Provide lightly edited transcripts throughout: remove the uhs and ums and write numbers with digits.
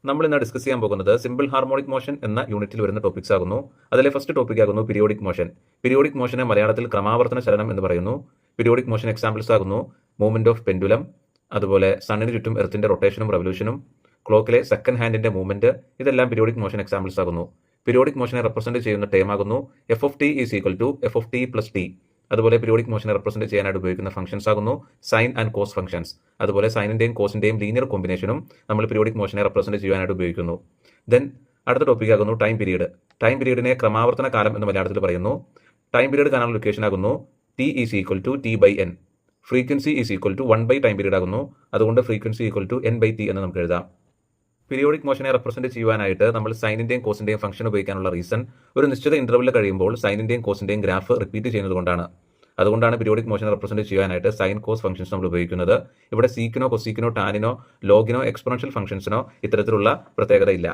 നമ്മൾ ഇന്ന് ഡിസ്കസ് ചെയ്യാൻ പോകുന്നത് സിമ്പിൾ ഹാർമോണിക് മോഷൻ എന്ന യൂണിറ്റിൽ വരുന്ന ടോപ്പിക്സ് ആകുന്നു. അതിലെ ഫസ്റ്റ് ടോപ്പിക് ആകുന്നു പീരിയോഡിക് മോഷൻ. പീരിയോഡിക് മോഷനെ മലയാളത്തിൽ ക്രമാവർത്തന ചലനം എന്ന് പറയുന്നു. പീരിയോഡിക് മോഷൻ എക്സാമ്പിൾസ് ആകുന്നു മൂവ്മെന്റ് ഓഫ് പെൻഡുലം, അതുപോലെ സണ്ണിന് ചുറ്റും എർത്തിന്റെ റൊട്ടേഷനും റെവല്യൂഷനും, ക്ലോക്കിലെ സെക്കൻഡ് ഹാൻഡിന്റെ മൂവ്മെന്റ്, ഇതെല്ലാം പീരിയോഡിക് മോഷൻ എക്സാമ്പിൾസ് ആകുന്നു. പീരിയോഡിക് മോഷനെ റെപ്രസെന്റ് ചെയ്യുന്ന ടേം ആകുന്നു F of T is equal to F of T plus T. അതുപോലെ പീരിയോഡിക് മോഷനെ റെപ്രസെന്റ് ചെയ്യാനായിട്ട് ഉപയോഗിക്കുന്ന ഫംഗ്ഷൻസ് ആകുന്നു സൈൻ ആൻഡ് കോസ് ഫംഗ്ഷൻസ്. അതുപോലെ സൈനിന്റെയും കോസിന്റെയും ലീനിയർ കോമ്പിനേഷനും നമ്മൾ പീരിയോഡിക് മോഷനെ റെപ്രസെന്റ് ചെയ്യാനായിട്ട് ഉപയോഗിക്കുന്നു. ദെൻ അടുത്ത ടോപ്പിക് ആകുന്നു ടൈം പീരീഡ്. ടൈം പീരീഡിനെ ക്രമാവർത്തന കാലം എന്ന് മലയാളത്തിൽ പറയുന്നു. ടൈം പീരീഡ് കാണാനുള്ള ലൊക്കേഷൻ ആകുന്നു T is equal to T by N. Frequency is equal to 1 by time period ആകുന്നു. അതുകൊണ്ട് frequency equal to N by T എന്ന് നമുക്ക് എഴുതാം. പീരിയോഡിക് മോഷനെ റെപ്രസെന്റ് ചെയ്യുവാനായിട്ട് നമ്മൾ സൈനിന്റെയും കോസിന്റെയും ഫംഗ്ഷൻ ഉപയോഗിക്കാനുള്ള റീസൺ ഒരു നിശ്ചിത ഇന്റർവെല്ലിൽ കഴിയുമ്പോൾ സൈനിന്റെയും കോസിന്റെയും ഗ്രാഫ് റിപ്പീറ്റ് ചെയ്യുന്നതുകൊണ്ടാണ്. അതുകൊണ്ടാണ് പീരിയോഡിക് മോഷനെ റെപ്രസെന്റ് ചെയ്യാനായിട്ട് സൈൻ കോസ് ഫംഗ്ഷൻസ് നമ്മൾ ഉപയോഗിക്കുന്നത്. ഇവിടെ സീക്കിനോ കൊസീക്കിനോ ടാനിനോ ലോഗിനോ എക്സ്പോണൻഷ്യൽ ഫംഗ്ഷൻസിനോ ഇത്തരത്തിലുള്ള പ്രത്യേകതയില്ല.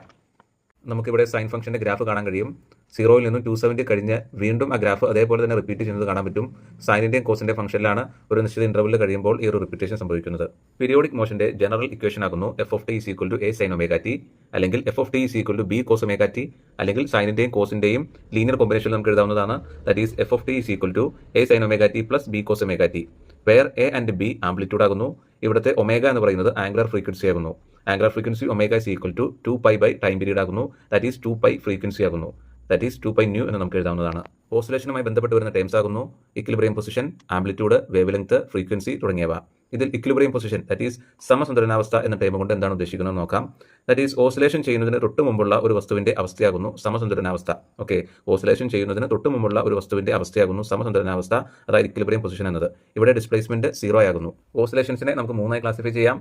നമുക്കിവിടെ സൈൻ ഫംഗ്ഷന്റെ ഗ്രാഫ് കാണാൻ കഴിയും. 0-ൽ നിന്നും 270 കഴിഞ്ഞ് വീണ്ടും ആ ഗ്രാഫ് അതേപോലെ തന്നെ റിപ്പീറ്റ് ചെയ്യുന്നത് കാണാൻ പറ്റും. സൈനിന്റെയും കോസിന്റെ ഫംഗ്ഷനിലാണ് ഒരു നിശ്ചിത ഇന്റർവെല്ലിൽ കഴിയുമ്പോൾ ഈ ഒരു റിപ്പീറ്റേഷൻ സംഭവിക്കുന്നത്. പീരിയോഡിക് മോഷന്റെ ജനറൽ ഇക്വേഷൻ ആകുന്നു F of T is equal to A sine omega T, അല്ലെങ്കിൽ F of T is equal to B cos omega T, അല്ലെങ്കിൽ സൈനിന്റെയും കോസിന്റെയും ലീനിയർ കോമ്പിനേഷൻ നമുക്ക് എഴുതാവുന്നതാണ്. That is F of T is equal to A sine omega T plus B cos omega T, where A and B amplitude ആകുന്നു. ഇവിടുത്തെ omega എന്ന് പറയുന്നത് angular frequency ആകുന്നു. Angular frequency omega is equal to 2π by time period ആകുന്നു. That is 2π frequency ആകുന്നു. That is 2π nu എന്ന് നമുക്ക് എഴുതാവുന്നതാണ്. ഓസിലേഷനുമായി ബന്ധപ്പെട്ട് വരുന്ന ടേംസ് ആകുന്നു equilibrium position, amplitude, wavelength, frequency തുടങ്ങിയവ. ഇതിൽ ഇക്വിലിബ്രിയം പൊസിഷൻ ദാറ്റ് ഈസ് സമസന്തുലനാവസ്ഥ എന്ന ടേം കൊണ്ട് എന്താണ് ഉദ്ദേശിക്കുന്നത് നോക്കാം. ദാറ്റ് ഈസ് ഓസിലേഷൻ ചെയ്യുന്നതിന് തൊട്ട് മുമ്പുള്ള ഒരു വസ്തുവിന്റെ അവസ്ഥയാകുന്നു സമസന്തുലനാവസ്ഥ. ഓക്കെ, ഓസിലേഷൻ ചെയ്യുന്നതിന് തൊട്ട് മുമ്പുള്ള ഒരു വസ്തുവിന്റെ അവസ്ഥയാകുന്നു സമസന്തുലനാവസ്ഥ, അതായത് ഇക്വിലിബ്രിയം പൊസിഷൻ എന്നത്. ഇവിടെ ഡിസ്പ്ലേസ്മെന്റ് 0 ആകുന്നു. ഓസിലേഷൻസിനെ നമുക്ക് 3ആയി ക്ലാസിഫൈ ചെയ്യാം.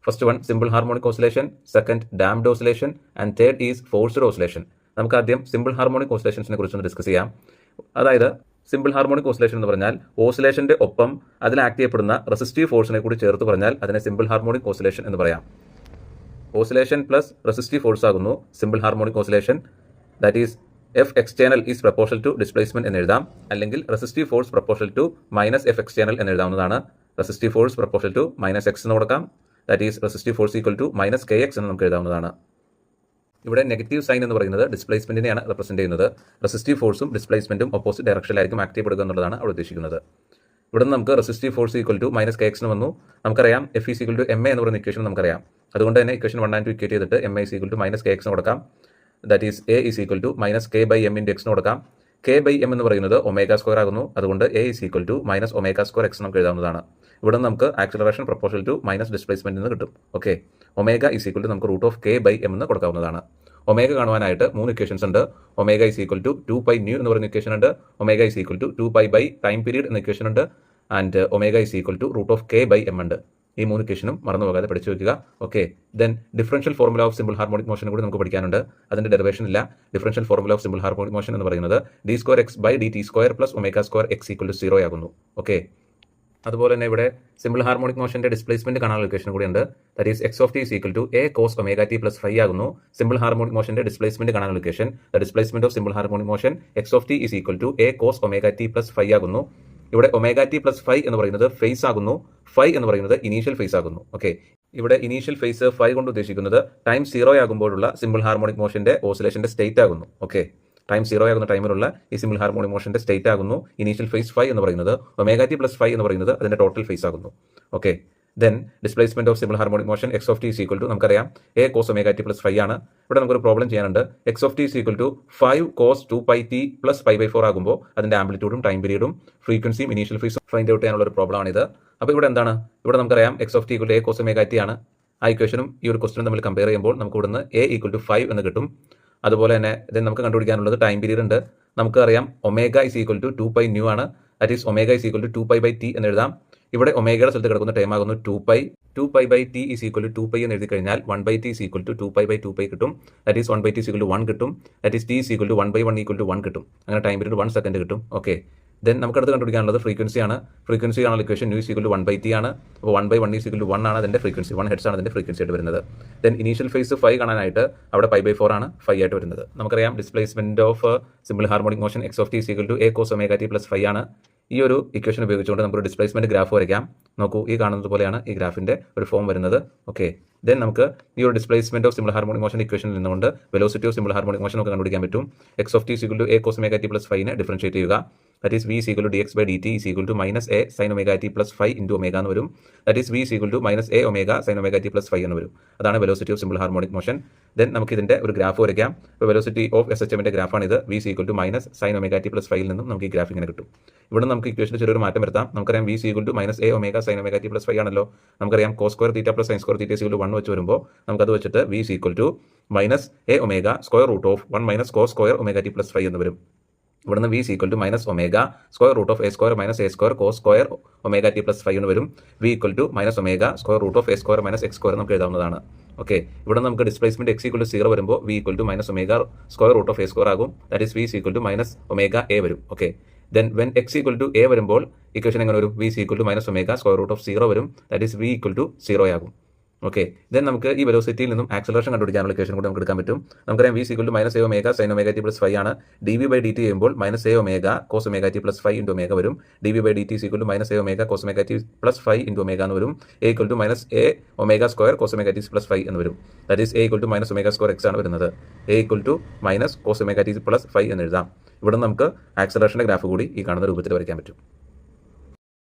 First one simple harmonic oscillation, second damned oscillation, and third is forced oscillation. നമുക്ക് ആദ്യം സിമ്പിൾ ഹാർമോണിക് ഓസിലേഷൻസിനെ കുറിച്ചൊന്ന് ഡിസ്കസ് ചെയ്യാം. അതായത് സിമ്പിൾ ഹാർമോണിക് ഓസിലേഷൻ എന്ന് പറഞ്ഞാൽ ഓസിലേഷന്റെ ഒപ്പം അതിൽ ആക്ട് ചെയ്യപ്പെടുന്ന റെസിസ്റ്റീവ് ഫോഴ്സിനെ കൂടി ചേർത്ത് പറഞ്ഞാൽ അതിനെ സിമ്പിൾ ഹാർമോണിക് ഓസിലേഷൻ എന്ന് പറയാം. ഓസിലേഷൻ പ്ലസ് റെസിസ്റ്റീവ് ഫോഴ്സ് ആകുന്നു simple harmonic oscillation. That is F external is proportional to displacement എന്ന് എഴുതാം, അല്ലെങ്കിൽ resistive force proportional to minus F external എന്ന് എഴുതാവുന്നതാണ്. Resistive force proportional to minus X എന്ന് കൊടുക്കാം. That is resistive force equal to minus K X എന്ന് നമുക്ക് എഴുതാവുന്നതാണ്. ഇവിടെ നെഗറ്റീവ് സൈൻ എന്ന് പറയുന്നത് ഡിസ്പ്ലേസ്മെന്റിനെയാണ് റെപ്രസെന്റ് ചെയ്യുന്നത്. റെസിസ്റ്റീവ് ഫോഴ്സും ഡിസ്പ്ലേസ്മെന്റും ഓപ്പോസിറ്റ് ഡയറക്ഷനിലായിരിക്കും ആക്ട് ചെയ്യപ്പെടുക എന്നുള്ളതാണ് അവിടെ ഉദ്ദേശിക്കുന്നത്. ഇവിടെ നിന്ന് നമുക്ക് resistive force equal to minus K X എന്ന് വന്നു. നമുക്കറിയാം F is equal to M A എന്ന് പറയുന്ന ഇക്വേഷൻ നമുക്കറിയാം. അതുകൊണ്ട് തന്നെ ഇക്വേഷൻ 1 and 2 ഇക്വേറ്റ് ചെയ്തിട്ട് M A is equal to minus K X കൊടുക്കാം. That is A is equal to minus K by M into X കൊടുക്കാം. കെ ബൈ എം എന്ന് പറയുന്നത് ഒമേഗ സ്ക്വയർ ആകുന്നു. അതുകൊണ്ട് A is equal to minus omega square X നമുക്ക് എഴുതാവുന്നതാണ്. ഇവിടെ നമുക്ക് acceleration proportional to minus displacement എന്ന് കിട്ടും. Okay, omega is equal to നമുക്ക് root of K by M എന്ന് കൊടുക്കാവുന്നതാണ്. ഒമേഗ കാണുവാനായിട്ട് 3 ഇക്വേഷൻസ് ഉണ്ട്. Omega is equal to 2π nu എന്ന് പറയുന്ന ഇക്വേഷൻ ഉണ്ട്. Omega is equal to 2π by time period എന്ന ഇക്വേഷൻ ഉണ്ട്. And omega is equal to root of K by M ഉണ്ട്. ഈ 3 ഇക്വേഷനും മറന്നു പോകാതെ പഠിച്ചു വയ്ക്കുക. Okay, then differential formula of simple harmonic motion കൂടി നമുക്ക് പഠിക്കാനുണ്ട്. അതിന്റെ ഡെറിവേഷൻ ഇല്ല. Differential formula of simple harmonic motion എന്ന് പറയുന്നത് D square X by D T square plus omega square X equal to 0 ആകുന്നു. ഓക്കെ, അതുപോലെ തന്നെ ഇവിടെ സിമ്പിൾ ഹാർമോണിക് മോഷന്റെ ഡിസ്പ്ലേസ്മെന്റ് കാണാനുള്ള ഇക്വേഷൻ കൂടി ഉണ്ട്. That is X of T is equal to A cos omega T plus 5 ആകുന്നു. Simple harmonic മോഷന്റെ ഡിസ്പ്ലേസ്മെന്റ് കാണാനുള്ള equation the displacement of simple harmonic motion X of T is equal to A cos omega T plus 5 ആകുന്നു. ഇവിടെ omega T plus 5 എന്ന് പറയുന്നത് face ആകുന്നു. 5 എന്ന് പറയുന്നത് ഇനീഷ്യൽ ഫേസ് ആകുന്നു. ഓക്കെ, ഇവിടെ ഇനീഷ്യൽ ഫേസ് 5 കൊണ്ട് ഉദ്ദേശിക്കുന്നത് ടൈം 0 ആകുമ്പോഴുള്ള സിമ്പിൾ ഹാർമോണിക് മോഷന്റെ ഓസിലേഷന്റെ സ്റ്റേറ്റ് ആകുന്നു. ഓക്കെ, ടൈം 0 ആകുന്ന ടൈമിലുള്ള ഈ സിമ്പിൾ ഹാർമോണിക് മോഷന്റെ സ്റ്റേറ്റ് ആകുന്നു. ഇനീഷ്യൽ ഫേസ് 5 എന്ന് പറയുന്നത് ഒമേഗ ടി പ്ലസ് 5 എന്ന് പറയുന്നത് അതിന്റെ ടോട്ടൽ ഫേസ് ആകുന്നു. Okay, then displacement of simple harmonic motion X of T is equal to നമുക്കറിയാം A cos omega T plus 5 ആണ്. ഇവിടെ നമുക്കൊരു പ്രോബ്ലം ചെയ്യാനുണ്ട്. X of T is equal to 5 cos 2π T plus 5/4 ആകുമ്പോൾ അതിന്റെ ആംപ്ലിറ്റ്യൂഡും ടൈം പീരീഡും ഫ്രീക്വൻസിയും initial ഫേസും ഫൈൻഡ് ഔട്ട് ചെയ്യാനുള്ള ഒരു പ്രോബ്ലം ആണിത്. അപ്പോൾ ഇവിടെ എന്താണ്, ഇവിടെ നമുക്കറിയാം X of T equal to A cos omega T ആണ്. ആ ഇക്വേഷനും ഈ ഒരു ക്വസ്റ്റനും തമ്മിൽ കമ്പയർ ചെയ്യുമ്പോൾ നമുക്ക് ഇവിടുന്ന് എ ഈക്വൽ ടു 5 എന്ന് കിട്ടും. അതുപോലെ തന്നെ ഇതിന് നമുക്ക് കണ്ടുപിടിക്കാനുള്ളത് ടൈം പീരീഡ് ഉണ്ട്. നമുക്കറിയാം omega is equal to 2π nu ആണ്. That is omega is equal to 2π by T എന്ന് എഴുതാം. ഇവിടെ ഒമേഗയുടെ സ്ഥലത്ത് കിടക്കുന്ന ടൈം ആകുന്നു 2π by T is equal to 2π എന്ന് എഴുതി കഴിഞ്ഞാൽ 1/t is equal to 2π by 2π കിട്ടും. That is 1/t is equal to 1 കിട്ടും. That is T is equal to 1/1 equal to 1 കിട്ടും. അങ്ങനെ ടൈം പീരീഡ് 1 സെക്കൻഡ് കിട്ടും. ഓക്കെ, ദെൻ നമുക്കടുത്ത് കണ്ടുപിടിക്കാനുള്ളത് ഫ്രീക്വൻസി ആണ്. ഫ്രീക്വൻസി കാണാനുള്ള equation nu is equal to 1/t ആണ്. അപ്പോൾ 1/1 ഈസ് ഈക്വൽ ടു 1 ആണ് അതിന്റെ ഫ്രീക്വൻസി. 1 ഹെഡ്സ് ആണ് അതിന്റെ ഫ്രീക്വൻസി ആയിട്ട് വരുന്നത്. ദെൻ ഇനീഷ്യൽ ഫേസ് 5 കാണാനായിട്ട് അവിടെ π/4 ആണ് 5 ആയിട്ട് വരുന്നത്. നമുക്കറിയാം displacement of simple harmonic motion X of T is equal to A cos omega T plus 5 ആണ്. ഈ ഒരു ഇക്വേഷൻ ഉപയോഗിച്ചുകൊണ്ട് നമുക്ക് ഡിസ്പ്ലേസ്മെന്റ് ഗ്രാഫ് വരയ്ക്കാം. നോക്കൂ, ഈ കാണുന്നത് പോലെയാണ് ഈ ഗ്രാഫിന്റെ ഒരു ഫോം വരുന്നത്. ഓക്കെ, ദെൻ നമുക്ക് ഈ ഒരു displacement of simple harmonic motion ഇക്വേഷനിൽ നിന്നുകൊണ്ട് velocity of simple harmonic motion നമുക്ക് കണ്ടുപിടിക്കാൻ പറ്റും. X of T is equal to A cos omega T plus ഫൈനെ ഡിഫറൻഷിയേറ്റ് ചെയ്യുക. That is V is equal to D X by D T is equal to minus A sine omega T plus five into omega എന്ന് വരും. That is V is equal to minus A omega sine omega T plus five എന്ന് വരും. അതാണ് velocity of simple harmonic motion. Then നമുക്ക് ഇതിന്റെ ഒരു graph വരയ്ക്കാം. ഇപ്പോൾ വെലോസിറ്റി ഓഫ് എസ് എച്ച് എമ്മിന്റെ ഗ്രാഫാണ് ഇത്. V is equal to minus sine omega T plus ഫൈവിൽ നിന്നും നമുക്ക് ഈ ഗ്രാഫ് ഇങ്ങനെ കിട്ടും. ഇവിടെ നമുക്ക് ഇക്വേഷനിൽ ചെറിയൊരു മാറ്റം വരുത്താം. നമുക്കറിയാം v is equal to minus A omega sine omega T plus five ആണല്ലോ. നമുക്കറിയാം cos square theta plus sine square theta is equal to 1 വെച്ച് വരുമ്പോൾ നമുക്കത് വെച്ചിട്ട് v is equal to minus A omega square root of 1 minus cos square omega T plus five എന്ന് വരും. ഇവിടുന്ന് v equal to minus omega square root of A square minus a square cos square omega T plus five എന്ന് വരും. V equal to minus omega square root of A square minus x square നമുക്ക് എഴുതാവുന്നതാണ്. Okay, ഇവിടെ നമുക്ക് displacement X equal to 0 വരുമ്പോൾ V equal to minus omega square root of A square ആകും. That is V equal to minus omega A വരും. Okay, then when X equal to A വരുമ്പോൾ equation എങ്ങനെ വരും? V equal to minus omega square root of 0 വരും. That is V equal to 0 ആകും. Okay, then നമുക്ക് ഈ വെലോസിറ്റിയിൽ നിന്നും acceleration കണ്ടുപിടിക്കാനുള്ള ഇക്വേഷൻ കൂടെ നമുക്ക് എടുക്കാൻ പറ്റും. നമുക്കറിയാം V equal to minus A omega sine omega T plus five ആണ്. D V by D T ചെയ്യുമ്പോൾ minus A omega cos omega T plus five into omega വരും. D V by D T equal to minus A omega cos omega T plus five into omega എന്ന് വരും. A equal to minus A omega square cos omega T plus five എന്ന് വരും. That is A equal to minus omega square x ആണ് വരുന്നത്. A equal to minus cos omega T plus five എന്ന് എഴുതാം. ഇവിടെ നമുക്ക് ആക്സലറേഷൻ്റെ ഗ്രാഫ് കൂടി ഈ കാണുന്ന രൂപത്തിൽ വരയ്ക്കാൻ പറ്റും.